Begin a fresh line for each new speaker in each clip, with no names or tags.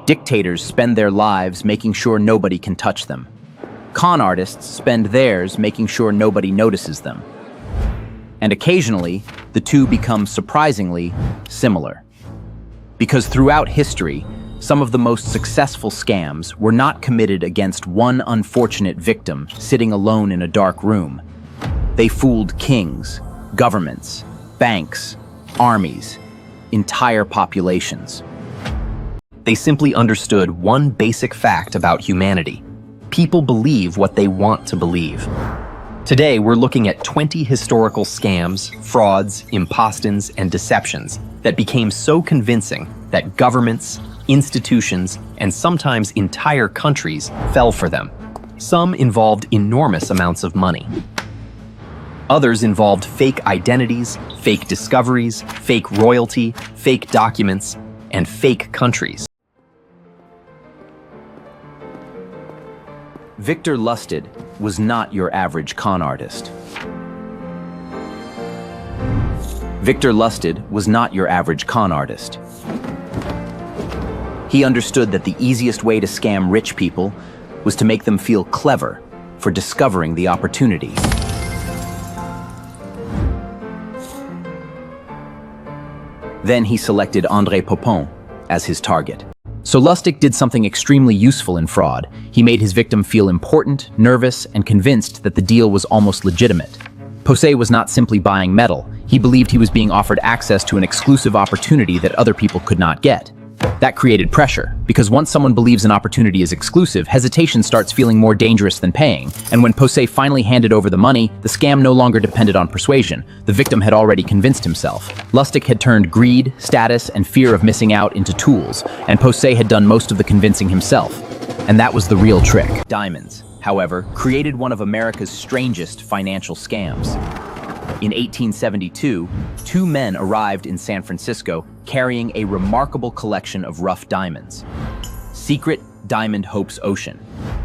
Dictators spend their lives making sure nobody can touch them. Con artists spend theirs making sure nobody notices them. And occasionally, the two become surprisingly similar. Because throughout history, some of the most successful scams were not committed against one unfortunate victim sitting alone in a dark room. They fooled kings, governments, banks, armies, entire populations. They simply understood one basic fact about humanity. People believe what they want to believe. Today, we're looking at 20 historical scams, frauds, impostings, and deceptions that became so convincing that governments, institutions, and sometimes entire countries fell for them. Some involved enormous amounts of money. Others involved fake identities, fake discoveries, fake royalty, fake documents, and fake countries. Victor Lustig was not your average con artist. Victor Lustig was not your average con artist. He understood that the easiest way to scam rich people was to make them feel clever for discovering the opportunity. Then he selected André Popon as his target. So Lustig did something extremely useful in fraud. He made his victim feel important, nervous, and convinced that the deal was almost legitimate. Posey was not simply buying metal. He believed he was being offered access to an exclusive opportunity that other people could not get. That created pressure, because once someone believes an opportunity is exclusive, hesitation starts feeling more dangerous than paying. And when Posey finally handed over the money, the scam no longer depended on persuasion. The victim had already convinced himself. Lustig had turned greed, status, and fear of missing out into tools, and Posey had done most of the convincing himself. And that was the real trick. Diamonds, however, created one of America's strangest financial scams. In 1872, two men arrived in San Francisco carrying a remarkable collection of rough diamonds. Secret Diamond Hope's Ocean.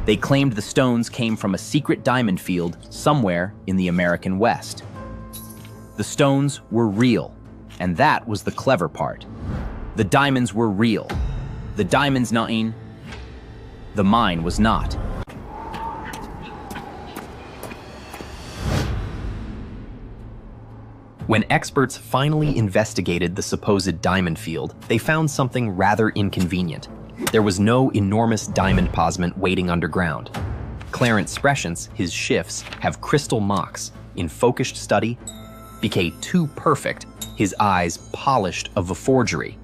They claimed the stones came from a secret diamond field somewhere in the American West. The stones were real, and that was the clever part. The diamonds were real. The diamonds nain. The mine was not. When experts finally investigated the supposed diamond field, they found something rather inconvenient. There was no enormous diamond posement waiting underground. Clarence Spreshant's, his shifts, have crystal mocks, in focused study, became too perfect, his eyes polished of a forgery.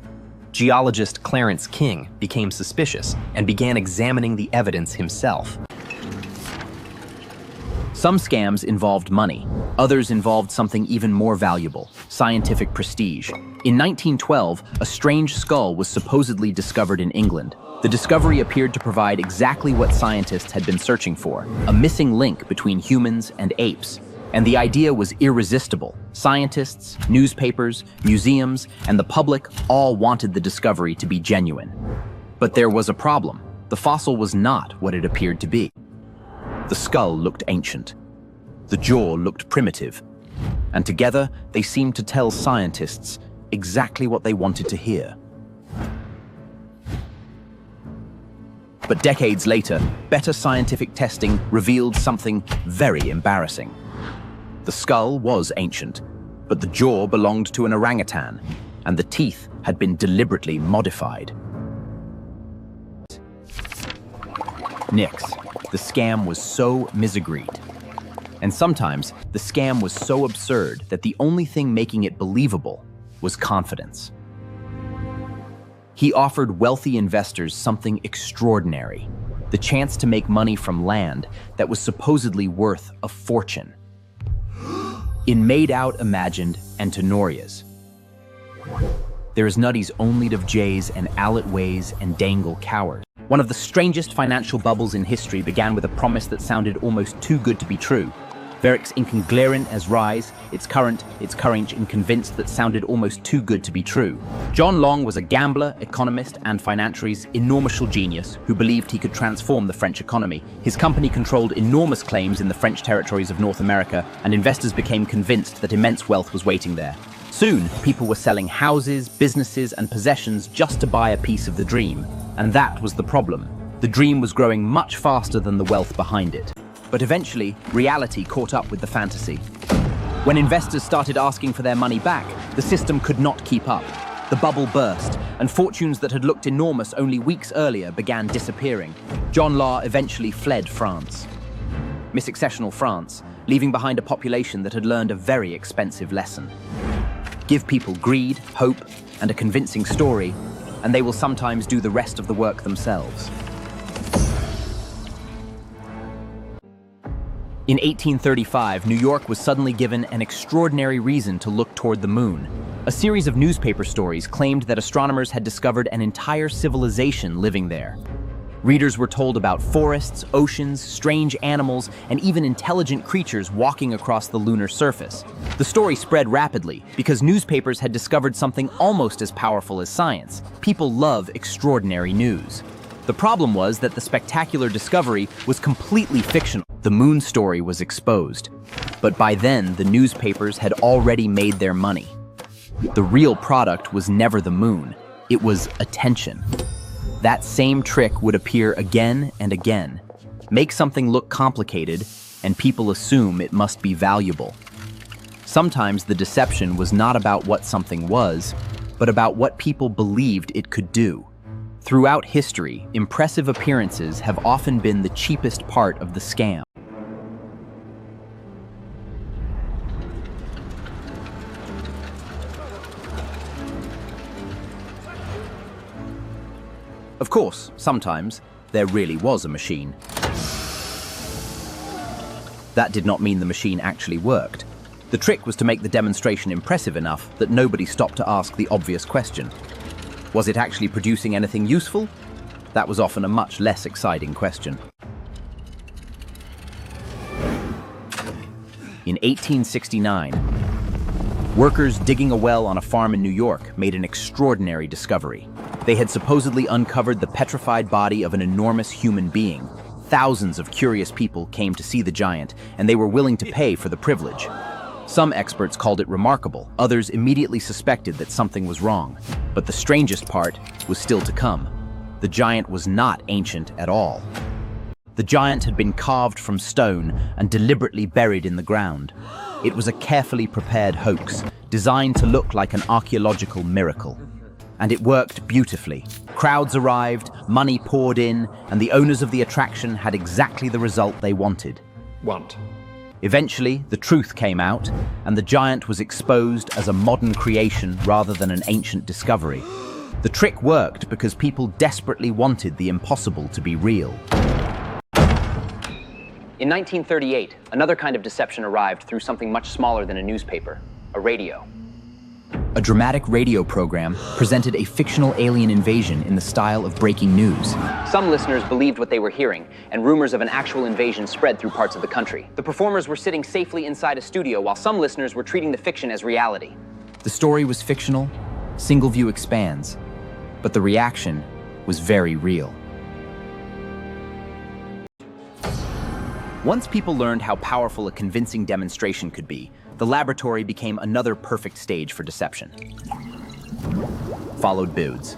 Geologist Clarence King became suspicious and began examining the evidence himself. Some scams involved money. Others involved something even more valuable, scientific prestige. In 1912, a strange skull was supposedly discovered in England. The discovery appeared to provide exactly what scientists had been searching for, a missing link between humans and apes. And the idea was irresistible. Scientists, newspapers, museums, and the public all wanted the discovery to be genuine. But there was a problem. The fossil was not what it appeared to be. The skull looked ancient. The jaw looked primitive. And together, they seemed to tell scientists exactly what they wanted to hear. But decades later, better scientific testing revealed something very embarrassing. The skull was ancient, but the jaw belonged to an orangutan, and the teeth had been deliberately modified. Nix. The scam was so misagreed. And sometimes, the scam was so absurd that the only thing making it believable was confidence. He offered wealthy investors something extraordinary, the chance to make money from land that was supposedly worth a fortune. In Made Out Imagined and Tenorias, there is nutties only of jays and allet ways and dangle cowers. One of the strangest financial bubbles in history began with a promise that sounded almost too good to be true. Verix inconglerent as rise, its current inconvinced that sounded almost too good to be true. John Long was a gambler, economist, and financiers enormous genius who believed he could transform the French economy. His company controlled enormous claims in the French territories of North America, and investors became convinced that immense wealth was waiting there. Soon, people were selling houses, businesses, and possessions just to buy a piece of the dream. And that was the problem. The dream was growing much faster than the wealth behind it. But eventually, reality caught up with the fantasy. When investors started asking for their money back, the system could not keep up. The bubble burst, and fortunes that had looked enormous only weeks earlier began disappearing. John Law eventually fled France. Missuccessional France, leaving behind a population that had learned a very expensive lesson. Give people greed, hope, and a convincing story, and they will sometimes do the rest of the work themselves. In 1835, New York was suddenly given an extraordinary reason to look toward the moon. A series of newspaper stories claimed that astronomers had discovered an entire civilization living there. Readers were told about forests, oceans, strange animals, and even intelligent creatures walking across the lunar surface. The story spread rapidly because newspapers had discovered something almost as powerful as science. People love extraordinary news. The problem was that the spectacular discovery was completely fictional. The moon story was exposed. But by then, the newspapers had already made their money. The real product was never the moon. It was attention. That same trick would appear again and again. Make something look complicated, and people assume it must be valuable. Sometimes the deception was not about what something was, but about what people believed it could do. Throughout history, impressive appearances have often been the cheapest part of the scam. Of course, sometimes there really was a machine. That did not mean the machine actually worked. The trick was to make the demonstration impressive enough that nobody stopped to ask the obvious question. Was it actually producing anything useful? That was often a much less exciting question. In 1869, workers digging a well on a farm in New York made an extraordinary discovery. They had supposedly uncovered the petrified body of an enormous human being. Thousands of curious people came to see the giant, and they were willing to pay for the privilege. Some experts called it remarkable, others immediately suspected that something was wrong. But the strangest part was still to come. The giant was not ancient at all. The giant had been carved from stone and deliberately buried in the ground. It was a carefully prepared hoax, designed to look like an archaeological miracle. And it worked beautifully. Crowds arrived, money poured in, and the owners of the attraction had exactly the result they wanted. Eventually, the truth came out, and the giant was exposed as a modern creation rather than an ancient discovery. The trick worked because people desperately wanted the impossible to be real. In 1938, another kind of deception arrived through something much smaller than a newspaper, a radio. A dramatic radio program presented a fictional alien invasion in the style of breaking news. Some listeners believed what they were hearing, and rumors of an actual invasion spread through parts of the country. The performers were sitting safely inside a studio while some listeners were treating the fiction as reality. The story was fictional, single view expands, but the reaction was very real. Once people learned how powerful a convincing demonstration could be, the laboratory became another perfect stage for deception. Followed builds.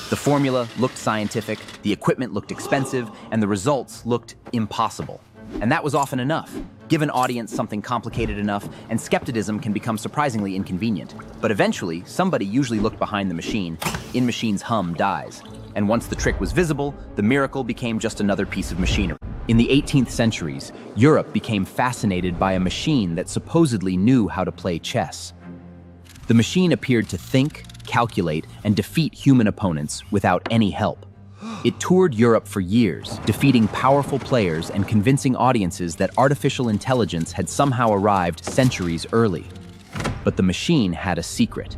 The formula looked scientific, the equipment looked expensive, and the results looked impossible. And that was often enough. Give an audience something complicated enough, and skepticism can become surprisingly inconvenient. But eventually, somebody usually looked behind the machine. In-machine's hum dies. And once the trick was visible, the miracle became just another piece of machinery. In the 18th centuries, Europe became fascinated by a machine that supposedly knew how to play chess. The machine appeared to think, calculate, and defeat human opponents without any help. It toured Europe for years, defeating powerful players and convincing audiences that artificial intelligence had somehow arrived centuries early. But the machine had a secret.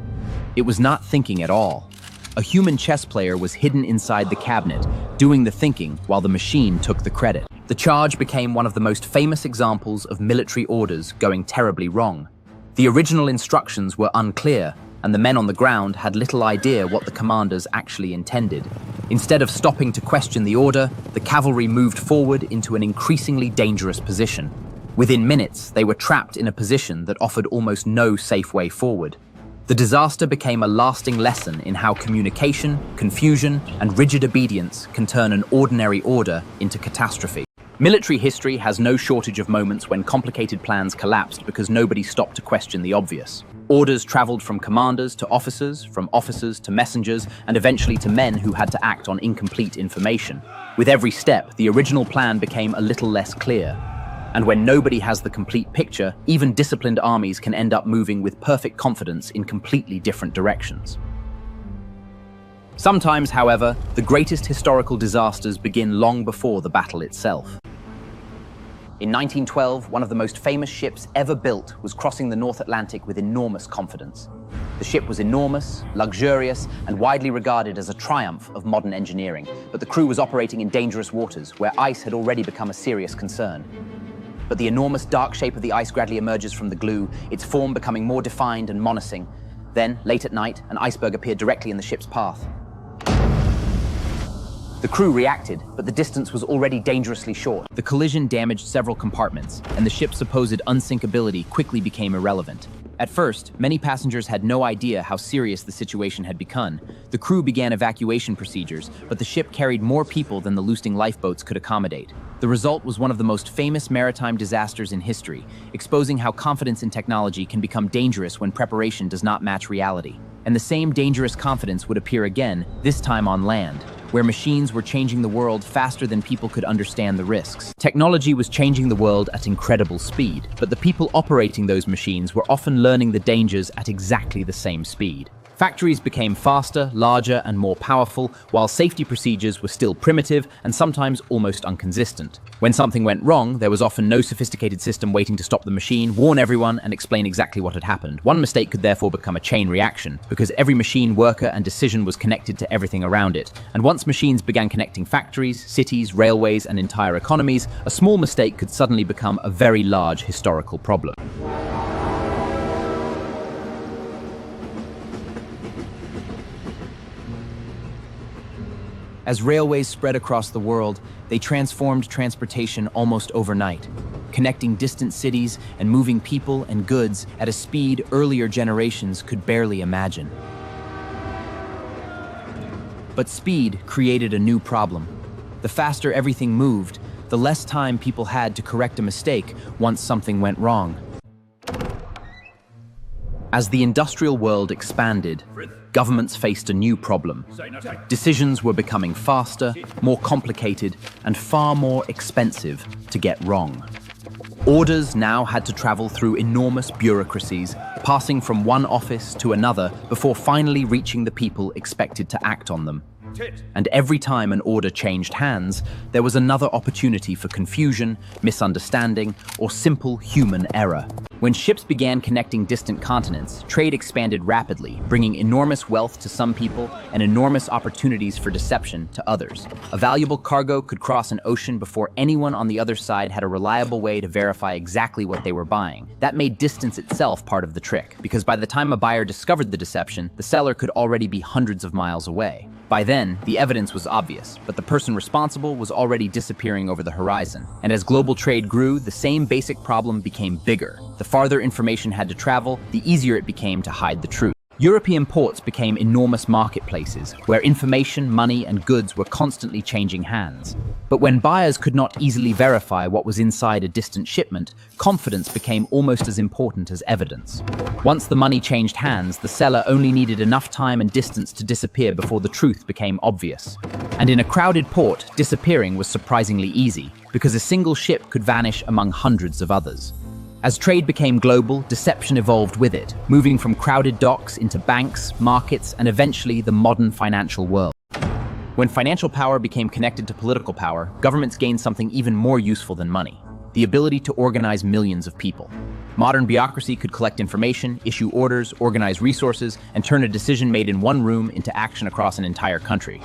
It was not thinking at all. A human chess player was hidden inside the cabinet, doing the thinking while the machine took the credit. The charge became one of the most famous examples of military orders going terribly wrong. The original instructions were unclear, and the men on the ground had little idea what the commanders actually intended. Instead of stopping to question the order, the cavalry moved forward into an increasingly dangerous position. Within minutes, they were trapped in a position that offered almost no safe way forward. The disaster became a lasting lesson in how communication, confusion, and rigid obedience can turn an ordinary order into catastrophe. Military history has no shortage of moments when complicated plans collapsed because nobody stopped to question the obvious. Orders traveled from commanders to officers, from officers to messengers, and eventually to men who had to act on incomplete information. With every step, the original plan became a little less clear. And when nobody has the complete picture, even disciplined armies can end up moving with perfect confidence in completely different directions. Sometimes, however, the greatest historical disasters begin long before the battle itself. In 1912, one of the most famous ships ever built was crossing the North Atlantic with enormous confidence. The ship was enormous, luxurious, and widely regarded as a triumph of modern engineering, but the crew was operating in dangerous waters where ice had already become a serious concern. But the enormous dark shape of the ice gradually emerges from the glue, its form becoming more defined and menacing. Then, late at night, an iceberg appeared directly in the ship's path. The crew reacted, but the distance was already dangerously short. The collision damaged several compartments, and the ship's supposed unsinkability quickly became irrelevant. At first, many passengers had no idea how serious the situation had become. The crew began evacuation procedures, but the ship carried more people than the loosing lifeboats could accommodate. The result was one of the most famous maritime disasters in history, exposing how confidence in technology can become dangerous when preparation does not match reality. And the same dangerous confidence would appear again, this time on land, where machines were changing the world faster than people could understand the risks. Technology was changing the world at incredible speed, but the people operating those machines were often learning the dangers at exactly the same speed. Factories became faster, larger, and more powerful, while safety procedures were still primitive and sometimes almost inconsistent. When something went wrong, there was often no sophisticated system waiting to stop the machine, warn everyone, and explain exactly what had happened. One mistake could therefore become a chain reaction, because every machine, worker, and decision was connected to everything around it. And once machines began connecting factories, cities, railways, and entire economies, a small mistake could suddenly become a very large historical problem. As railways spread across the world, they transformed transportation almost overnight, connecting distant cities and moving people and goods at a speed earlier generations could barely imagine. But speed created a new problem. The faster everything moved, the less time people had to correct a mistake once something went wrong. As the industrial world expanded, governments faced a new problem. Decisions were becoming faster, more complicated, and far more expensive to get wrong. Orders now had to travel through enormous bureaucracies, passing from one office to another before finally reaching the people expected to act on them. And every time an order changed hands, there was another opportunity for confusion, misunderstanding, or simple human error. When ships began connecting distant continents, trade expanded rapidly, bringing enormous wealth to some people and enormous opportunities for deception to others. A valuable cargo could cross an ocean before anyone on the other side had a reliable way to verify exactly what they were buying. That made distance itself part of the trick, because by the time a buyer discovered the deception, the seller could already be hundreds of miles away. By then, the evidence was obvious, but the person responsible was already disappearing over the horizon. And as global trade grew, the same basic problem became bigger. The farther information had to travel, the easier it became to hide the truth. European ports became enormous marketplaces, where information, money, and goods were constantly changing hands. But when buyers could not easily verify what was inside a distant shipment, confidence became almost as important as evidence. Once the money changed hands, the seller only needed enough time and distance to disappear before the truth became obvious. And in a crowded port, disappearing was surprisingly easy, because a single ship could vanish among hundreds of others. As trade became global, deception evolved with it, moving from crowded docks into banks, markets, and eventually the modern financial world. When financial power became connected to political power, governments gained something even more useful than money: the ability to organize millions of people. Modern bureaucracy could collect information, issue orders, organize resources, and turn a decision made in one room into action across an entire country.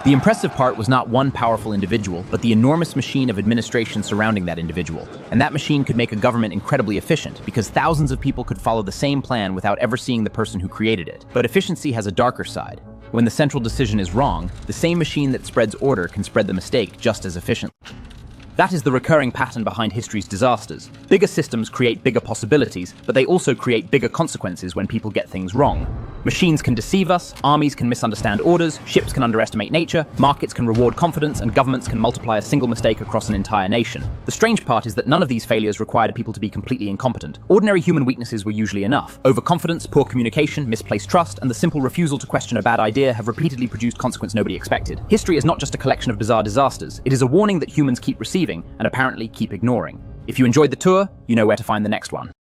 The impressive part was not one powerful individual, but the enormous machine of administration surrounding that individual. And that machine could make a government incredibly efficient, because thousands of people could follow the same plan without ever seeing the person who created it. But efficiency has a darker side. When the central decision is wrong, the same machine that spreads order can spread the mistake just as efficiently. That is the recurring pattern behind history's disasters. Bigger systems create bigger possibilities, but they also create bigger consequences when people get things wrong. Machines can deceive us, armies can misunderstand orders, ships can underestimate nature, markets can reward confidence, and governments can multiply a single mistake across an entire nation. The strange part is that none of these failures required people to be completely incompetent. Ordinary human weaknesses were usually enough. Overconfidence, poor communication, misplaced trust, and the simple refusal to question a bad idea have repeatedly produced consequence nobody expected. History is not just a collection of bizarre disasters, it is a warning that humans keep receiving and apparently keep ignoring. If you enjoyed the tour, you know where to find the next one.